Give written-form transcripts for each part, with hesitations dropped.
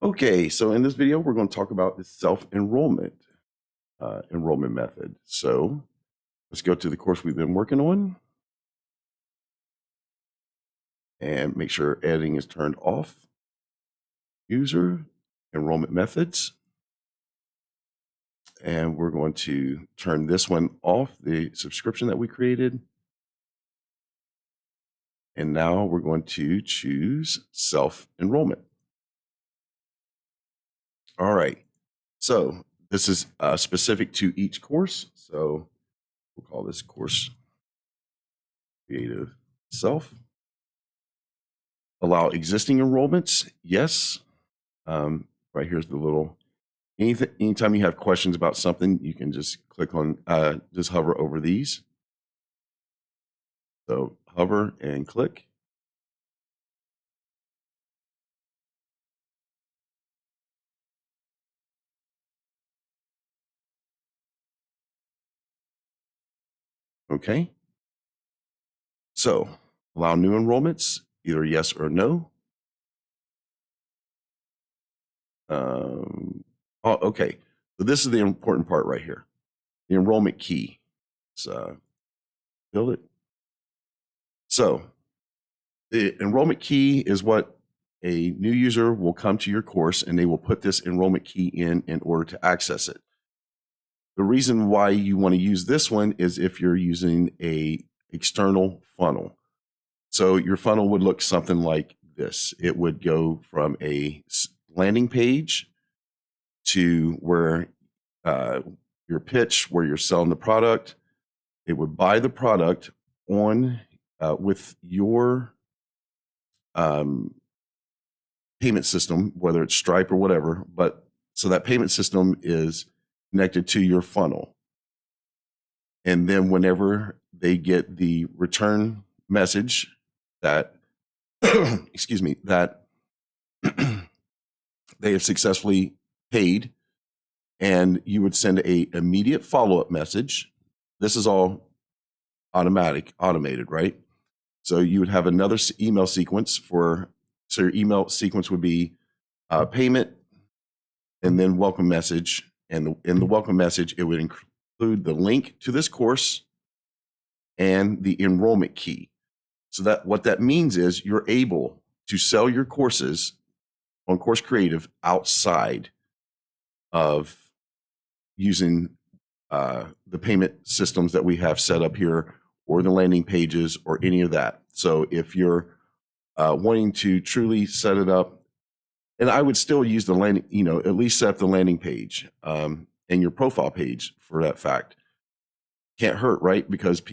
Okay, so in this video, we're going to talk about the self-enrollment enrollment method. So let's go to the course we've been working on and make sure editing is turned off. User, enrollment methods. And we're going to turn this one off, the subscription that we created. And now we're going to choose self-enrollment. All right, so this is specific to each course. So we'll call this course Creative Self. Allow existing enrollments, yes. Right here's the little, anytime you have questions about something, you can just click on, just hover over these. So hover and click. Okay. So allow new enrollments, either yes or no. Oh, okay. So this is the important part right here. The enrollment key. So build it. So the enrollment key is what a new user will come to your course and they will put this enrollment key in order to access it. The reason why you want to use this one is if you're using a external funnel. So your funnel would look something like this. It would go from a landing page to where your pitch, where you're selling the product. It would buy the product on with your payment system, whether it's Stripe or whatever. But so that payment system is connected to your funnel. And then whenever they get the return message that, excuse me, that they have successfully paid, and you would send a immediate follow-up message. This is all automated, right? So you would have another email sequence so your email sequence would be payment and then welcome message. And in the welcome message, it would include the link to this course and the enrollment key. So that what that means is you're able to sell your courses on Course Creative outside of using the payment systems that we have set up here, or the landing pages, or any of that. So if you're wanting to truly set it up, and I would still use the landing, at least set up the landing page and your profile page for that fact. Can't hurt, right? Because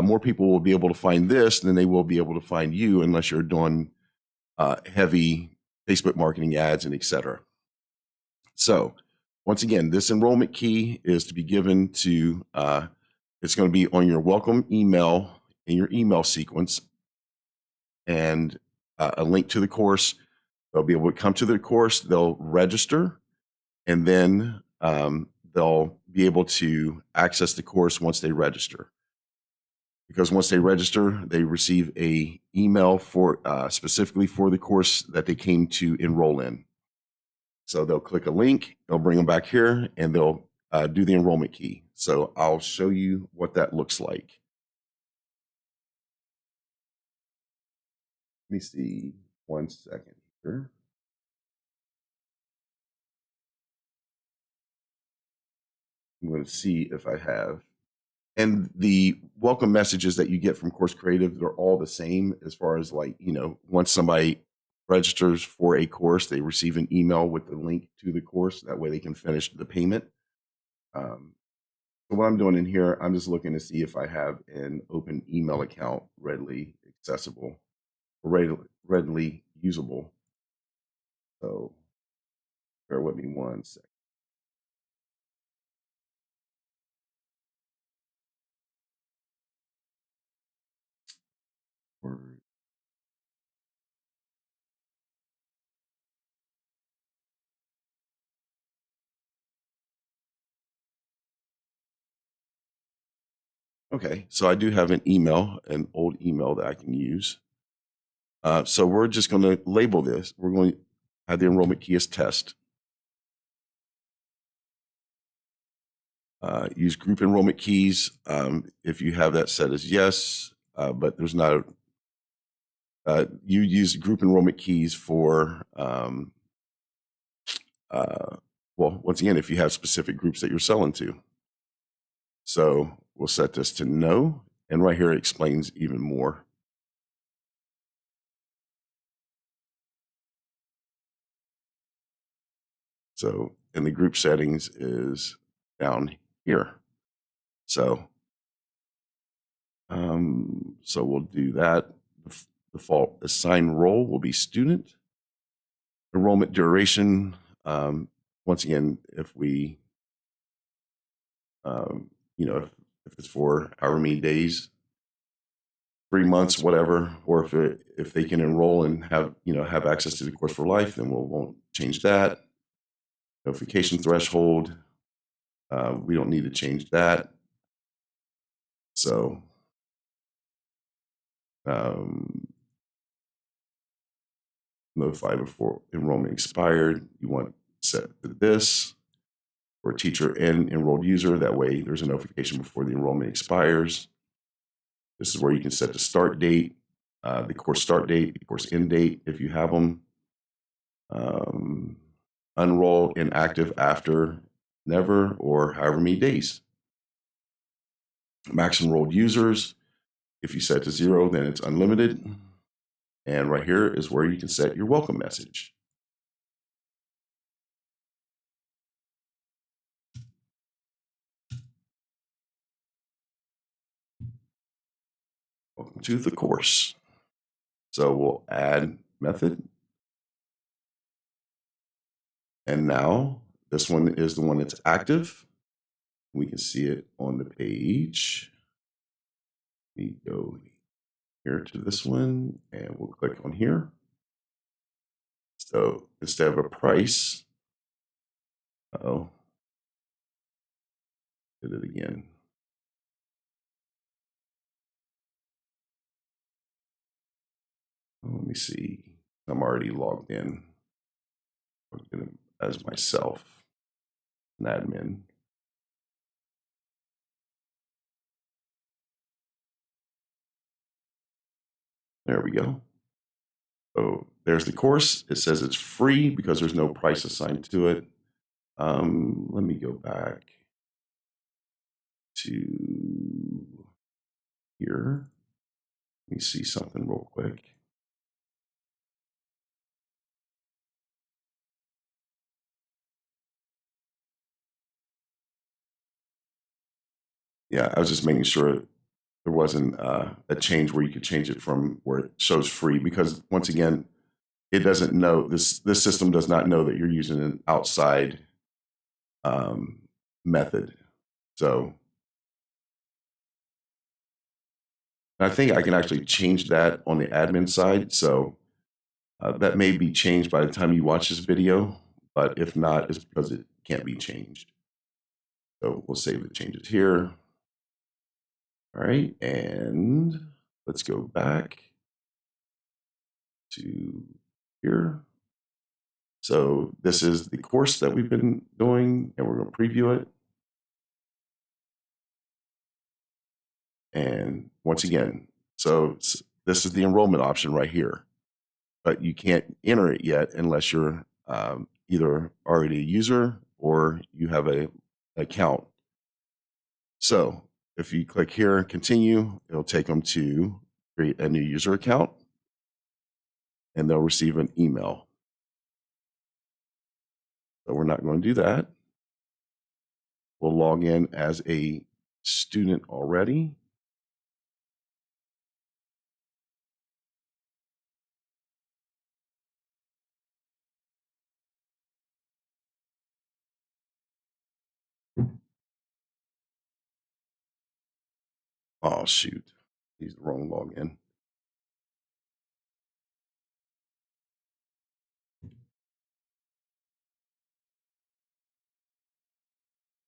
more people will be able to find this than they will be able to find you, unless you're doing heavy Facebook marketing ads and etc. So once again, this enrollment key is to be given to, it's going to be on your welcome email in your email sequence, and a link to the course. They'll be able to come to the course, they'll register, and then they'll be able to access the course once they register. Because once they register, they receive a email for specifically for the course that they came to enroll in. So they'll click a link, they'll bring them back here, and they'll do the enrollment key. So I'll show you what that looks like. Let me see 1 second here. I'm going to see if I have. And the welcome messages that you get from Course Creative, they're all the same as far as once somebody registers for a course, they receive an email with the link to the course. That way they can finish the payment. So what I'm doing in here, I'm just looking to see if I have an open email account readily accessible, or readily usable. So bear with me 1 second. Okay, so I do have an old email that I can use. So we're just going to label this. have the enrollment key as test. Use group enrollment keys if you have that set as yes, but there's not you use group enrollment keys for well, once again, if you have specific groups that you're selling to. So we'll set this to no, and right here it explains even more. So in the group settings is down here. So so we'll do that. The default assigned role will be student. Enrollment duration, once again, if we, you know, if it's for however many days, 3 months, whatever, or if they can enroll and have, you know, have access to the course for life, then we won't change that. Notification threshold, we don't need to change that. So notify before enrollment expired. You want set to this for teacher and enrolled user. That way there's a notification before the enrollment expires. This is where you can set the start date, the course start date, the course end date, if you have them. Unroll inactive after never or however many days. Max enrolled users. If you set to 0, then it's unlimited. And right here is where you can set your welcome message. Welcome to the course. So we'll add method. And now this one is the one that's active. We can see it on the page. We go here to this one and we'll click on here. So instead of a price, did it again. Let me see. I'm already logged in as myself, an admin. There we go. So there's the course. It says it's free because there's no price assigned to it. Let me go back to here. Let me see something real quick. Yeah, I was just making sure there wasn't a change where you could change it from where it shows free, because once again, it doesn't know, this system does not know that you're using an outside method. So I think I can actually change that on the admin side. So that may be changed by the time you watch this video, but if not, it's because it can't be changed. So we'll save the changes here. All right, and let's go back to here. So this is the course that we've been doing, and we're going to preview it. And once again, so this is the enrollment option right here, but you can't enter it yet unless you're either already a user or you have an account. So if you click here, continue, it'll take them to create a new user account, and they'll receive an email. So we're not going to do that. We'll log in as a student already. Oh, shoot. He's the wrong login.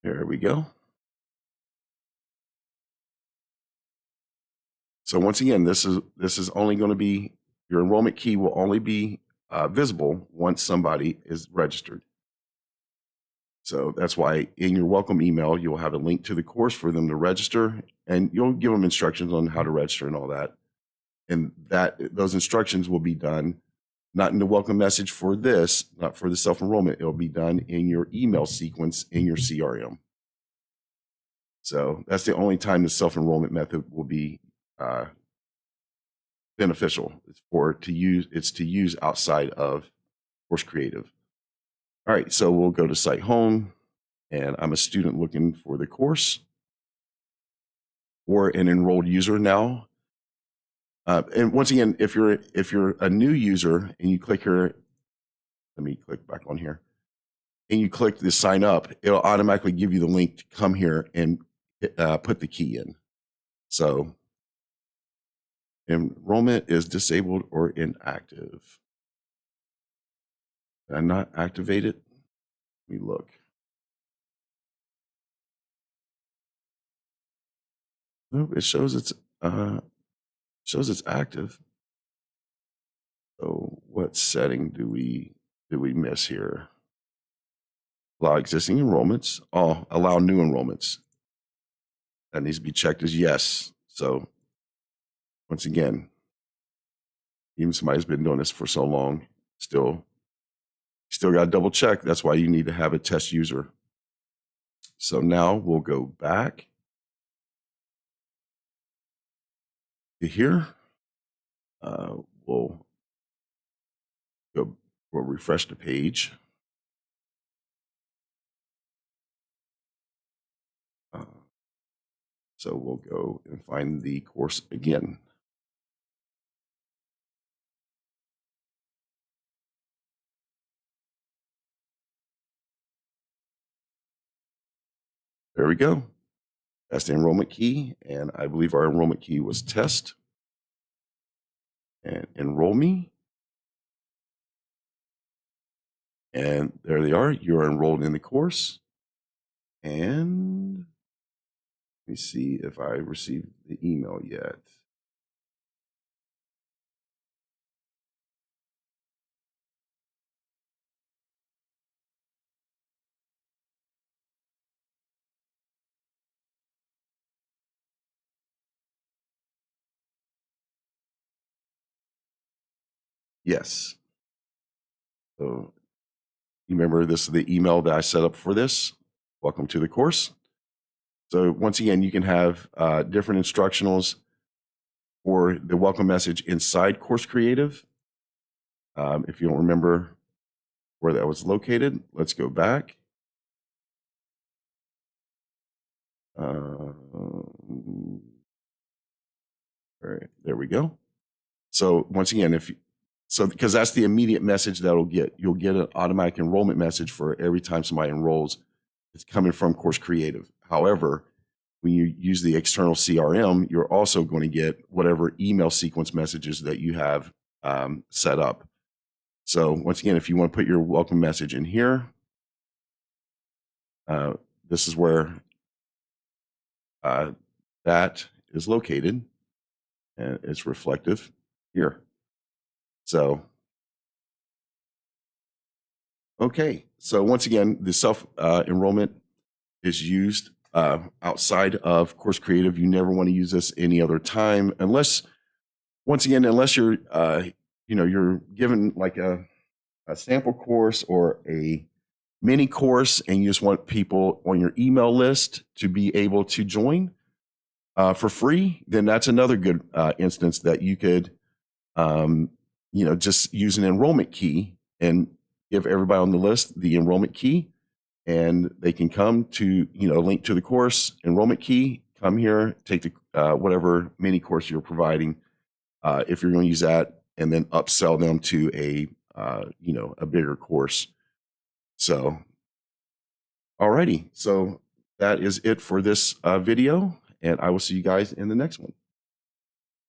There we go. So once again, this is only going to be, your enrollment key will only be visible once somebody is registered. So that's why in your welcome email, you'll have a link to the course for them to register, and you'll give them instructions on how to register and all that. And those instructions will be done not in the welcome message for this, not for the self-enrollment. It'll be done in your email sequence in your CRM. So that's the only time the self-enrollment method will be beneficial. It's to use outside of Course Creativ. All right, so we'll go to site home, and I'm a student looking for the course or an enrolled user now. And once again, if you're a new user and you click here, let me click back on here, and you click the sign up, it'll automatically give you the link to come here and put the key in. So enrollment is disabled or inactive. Did I not activate it? Let me look. Nope, it shows it's active. So what setting do we miss here? Allow existing enrollments. Oh, allow new enrollments. That needs to be checked as yes. So once again, even somebody's been doing this for so long, still got to double check. That's why you need to have a test user. So now we'll go back to here. We'll refresh the page. So we'll go and find the course again. There we go. That's the enrollment key, and I believe our enrollment key was test and enroll me. And there they are. You're enrolled in the course. And let me see if I received the email yet. Yes. So you remember this is the email that I set up for this. Welcome to the course. So once again, you can have different instructionals for the welcome message inside Course Creativ. If you don't remember where that was located, let's go back. All right, there we go. So once again, because that's the immediate message that'll get. You'll get an automatic enrollment message for every time somebody enrolls. It's coming from Course Creativ. However, when you use the external CRM, you're also going to get whatever email sequence messages that you have set up. So once again, if you want to put your welcome message in here, this is where that is located, and it's reflective here. So, okay. So once again, the self-enrollment is used outside of Course Creativ. You never want to use this any other time, unless you're, you're given like a sample course or a mini course, and you just want people on your email list to be able to join for free. Then that's another good instance that you could, just use an enrollment key and give everybody on the list the enrollment key, and they can come to, link to the course, enrollment key, come here, take the whatever mini course you're providing, if you're going to use that, and then upsell them to a bigger course. So, alrighty. So that is it for this video, and I will see you guys in the next one.